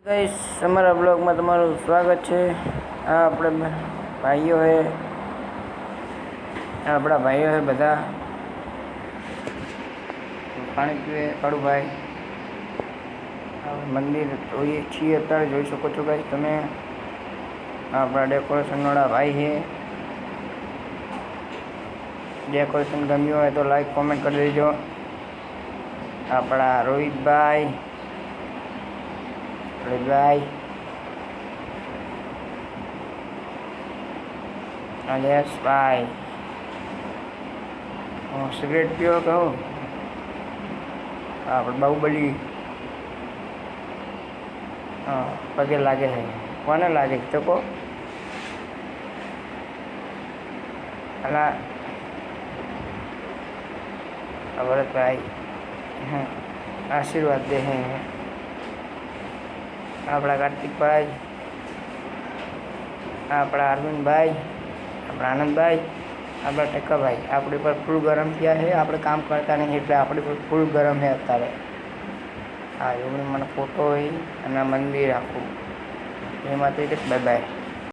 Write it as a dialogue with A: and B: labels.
A: Guys हमारा blog में તમારું સ્વાગત છે। આ આપણે ભાઈઓ હે, આપણા ભાઈઓ હે બધા પાણી પીવે। કાળુ ભાઈ મંદિર જોઈએ છીએ અત્યારે જોઈ શકો છો ગાઈસ તમે। આપણા ડેકોરેશન વાળા ભાઈ હે। ડેકોરેશન ગમ્યું હોય તો લાઈક કોમેન્ટ કરી દેજો। આપણા રોહિતભાઈ यस भाई सिगरेट पियो कहो आप बाहुबली हाँ पगे लागे है कोने लागे तो को अला भरत भाई आशीर्वाद दे हैं अपना कार्तिक भाई अपना अरविंद भाई अपना आनंद भाई अपना टेका भाई अपने पर फूल गरम किया है। आप काम करता नहीं એટલે આપણે પર ફૂલ ગરમ है અત્યારે। હા એવું મને ફોટો હોય અને મંદિર આખું એમાંથી બાય બાય।